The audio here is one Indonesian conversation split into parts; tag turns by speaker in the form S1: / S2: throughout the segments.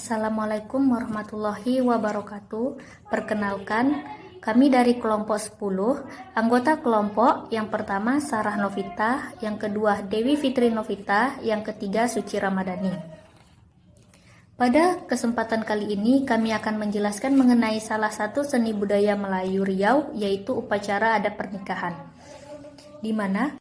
S1: Assalamualaikum warahmatullahi wabarakatuh. Perkenalkan, kami dari kelompok 10. Anggota kelompok yang pertama Sarah Novita, yang kedua Dewi Fitri Novita, yang ketiga Suci Ramadhani. Pada kesempatan kali ini kami akan menjelaskan mengenai salah satu seni budaya Melayu Riau, yaitu upacara adat pernikahan. Di mana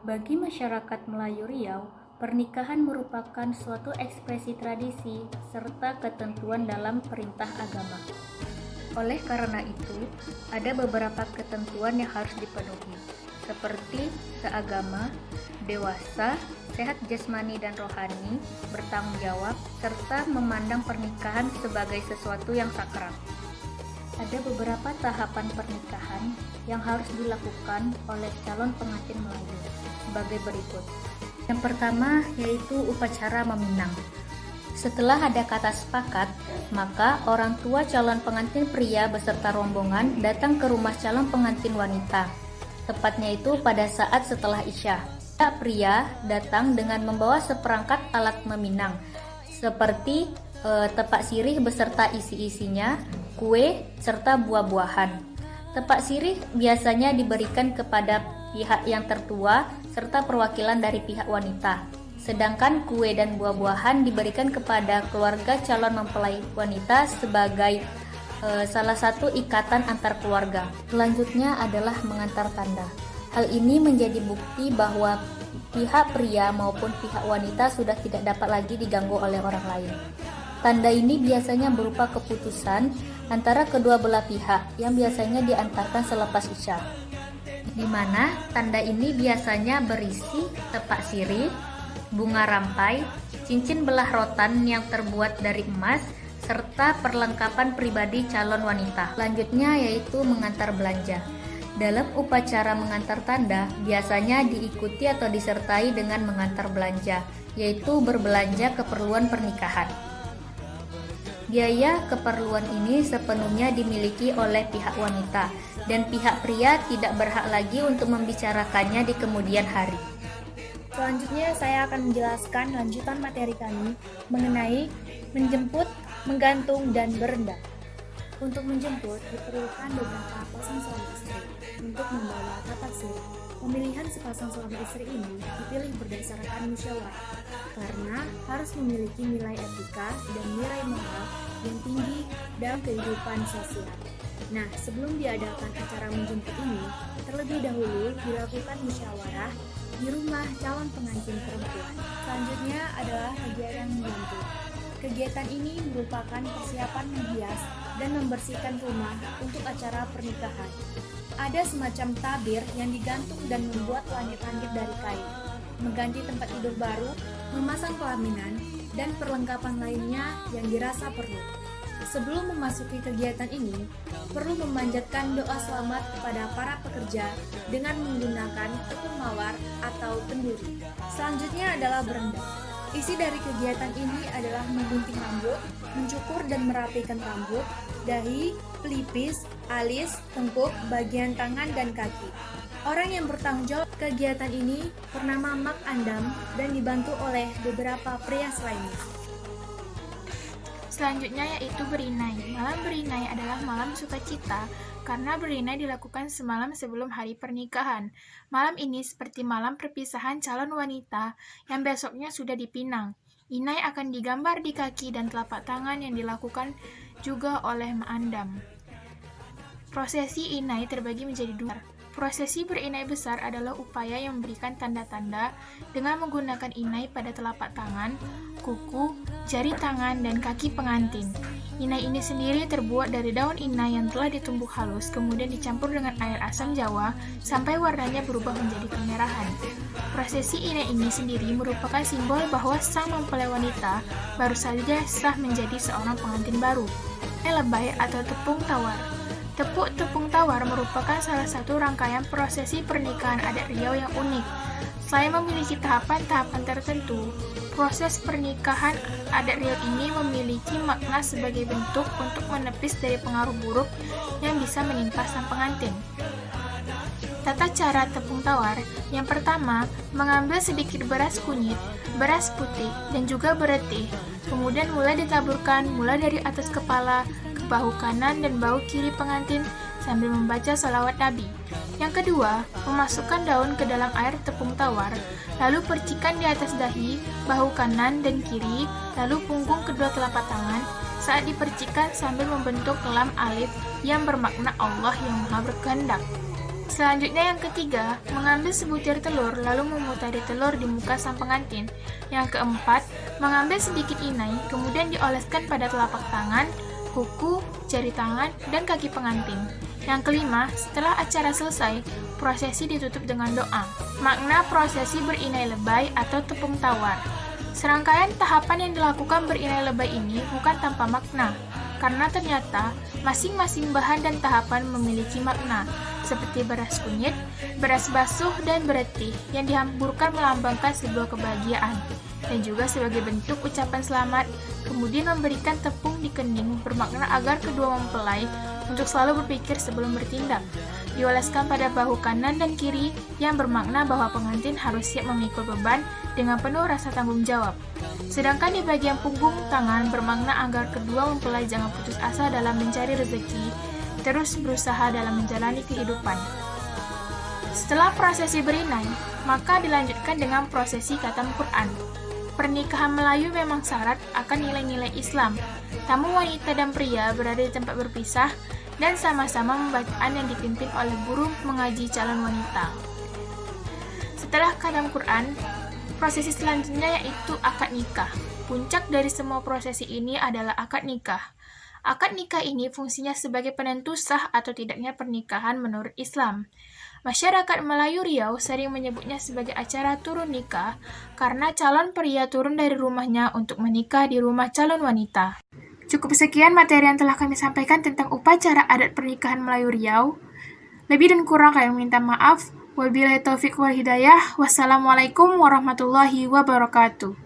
S1: bagi masyarakat Melayu Riau, pernikahan merupakan suatu ekspresi tradisi serta ketentuan dalam perintah agama. Oleh karena itu, ada beberapa ketentuan yang harus dipenuhi, seperti seagama, dewasa, sehat jasmani dan rohani, bertanggung jawab, serta memandang pernikahan sebagai sesuatu yang sakral. Ada beberapa tahapan pernikahan yang harus dilakukan oleh calon pengantin Melayu sebagai berikut. Yang pertama yaitu upacara meminang. Setelah ada kata sepakat, maka orang tua calon pengantin pria beserta rombongan datang ke rumah calon pengantin wanita. Tepatnya itu pada saat setelah Isya. Pria datang dengan membawa seperangkat alat meminang, seperti tepak sirih beserta isi-isinya, kue, serta buah-buahan. Tepak sirih biasanya diberikan kepada pihak yang tertua serta perwakilan dari pihak wanita. Sedangkan kue dan buah-buahan diberikan kepada keluarga calon mempelai wanita sebagai salah satu ikatan antar keluarga. Selanjutnya adalah mengantar tanda. Hal ini menjadi bukti bahwa pihak pria maupun pihak wanita sudah tidak dapat lagi diganggu oleh orang lain. Tanda ini biasanya berupa keputusan antara kedua belah pihak yang biasanya diantarkan selepas Isya, di mana tanda ini biasanya berisi tepak sirih, bunga rampai, cincin belah rotan yang terbuat dari emas, serta perlengkapan pribadi calon wanita. Selanjutnya yaitu mengantar belanja. Dalam upacara mengantar tanda, biasanya diikuti atau disertai dengan mengantar belanja, yaitu berbelanja keperluan pernikahan. Biaya keperluan ini sepenuhnya dimiliki oleh pihak wanita, dan pihak pria tidak berhak lagi untuk membicarakannya di kemudian hari.
S2: Selanjutnya saya akan menjelaskan lanjutan materi kami mengenai menjemput, menggantung, dan berendam. Untuk menjemput diperlukan beberapa pasang suami istri untuk membawa tapak sirih. Pemilihan sepasang suami istri ini dipilih berdasarkan musyawarah karena harus memiliki nilai etika dan nilai moral yang tinggi dalam kehidupan sosial. Nah, sebelum diadakan acara menjemput ini, terlebih dahulu dilakukan musyawarah di rumah calon pengantin perempuan. Selanjutnya adalah kegiatan menggantung. Kegiatan ini merupakan persiapan menghias dan membersihkan rumah untuk acara pernikahan. Ada semacam tabir yang digantung dan membuat langit-langit dari kain, mengganti tempat tidur baru, memasang pelaminan, dan perlengkapan lainnya yang dirasa perlu. Sebelum memasuki kegiatan ini, perlu memanjatkan doa selamat kepada para pekerja dengan menggunakan tepung mawar atau kenduri. Selanjutnya adalah berendam. Isi dari kegiatan ini adalah menggunting rambut, mencukur dan merapikan rambut, dahi, pelipis, alis, tengkuk, bagian tangan, dan kaki. Orang yang bertanggung jawab kegiatan ini bernama Mak Andam dan dibantu oleh beberapa pria lainnya.
S3: Selanjutnya yaitu berinai. Malam berinai adalah malam sukacita karena berinai dilakukan semalam sebelum hari pernikahan. Malam ini seperti malam perpisahan calon wanita yang besoknya sudah dipinang. Inai akan digambar di kaki dan telapak tangan yang dilakukan juga oleh Ma'andam. Prosesi inai terbagi menjadi dua. Prosesi berinai besar adalah upaya yang memberikan tanda-tanda dengan menggunakan inai pada telapak tangan, kuku, jari tangan, dan kaki pengantin. Inai ini sendiri terbuat dari daun inai yang telah ditumbuk halus, kemudian dicampur dengan air asam jawa sampai warnanya berubah menjadi kemerahan. Prosesi inai ini sendiri merupakan simbol bahwa sang mempelai wanita baru saja sah menjadi seorang pengantin baru. Lebay atau tepung tawar. Tepung tawar merupakan salah satu rangkaian prosesi pernikahan adat Riau yang unik. Selain memiliki tahapan-tahapan tertentu, proses pernikahan adat Riau ini memiliki makna sebagai bentuk untuk menepis dari pengaruh buruk yang bisa menimpa sang pengantin. Tata cara tepung tawar, yang pertama, mengambil sedikit beras kunyit, beras putih, dan juga beretih. Kemudian mulai ditaburkan mulai dari atas kepala ke bahu kanan dan bahu kiri pengantin sambil membaca salawat Nabi. Yang kedua, memasukkan daun ke dalam air tepung tawar, lalu percikan di atas dahi, bahu kanan dan kiri, lalu punggung kedua telapak tangan saat dipercikan sambil membentuk lam alif yang bermakna Allah yang Maha Berkehendak. Selanjutnya yang ketiga, mengambil sebutir telur lalu memutari telur di muka sang pengantin. Yang keempat, mengambil sedikit inai kemudian dioleskan pada telapak tangan, kuku, jari tangan, dan kaki pengantin. Yang kelima, setelah acara selesai, prosesi ditutup dengan doa. Makna prosesi berinai lebay atau tepung tawar. Serangkaian tahapan yang dilakukan berinai lebay ini bukan tanpa makna, karena ternyata masing-masing bahan dan tahapan memiliki makna, seperti beras kunyit, beras basuh, dan beretih yang dihamburkan melambangkan sebuah kebahagiaan, dan juga sebagai bentuk ucapan selamat, kemudian memberikan tepung di kening bermakna agar kedua mempelai untuk selalu berpikir sebelum bertindak. Dioleskan pada bahu kanan dan kiri yang bermakna bahwa pengantin harus siap memikul beban dengan penuh rasa tanggung jawab. Sedangkan di bagian punggung tangan bermakna agar kedua mempelai jangan putus asa dalam mencari rezeki, terus berusaha dalam menjalani kehidupan. Setelah prosesi berinai, maka dilanjutkan dengan prosesi khatam Quran. Pernikahan Melayu memang syarat akan nilai-nilai Islam. Tamu wanita dan pria berada di tempat berpisah dan sama-sama membacaan yang dipimpin oleh guru mengaji calon wanita. Setelah khatam Quran, prosesi selanjutnya yaitu akad nikah. Puncak dari semua prosesi ini adalah akad nikah. Akad nikah ini fungsinya sebagai penentu sah atau tidaknya pernikahan menurut Islam. Masyarakat Melayu Riau sering menyebutnya sebagai acara turun nikah karena calon pria turun dari rumahnya untuk menikah di rumah calon wanita. Cukup sekian materi yang telah kami sampaikan tentang upacara adat pernikahan Melayu Riau. Lebih dan kurang kami minta maaf. Wabillahi taufiq wal hidayah. Wassalamualaikum warahmatullahi wabarakatuh.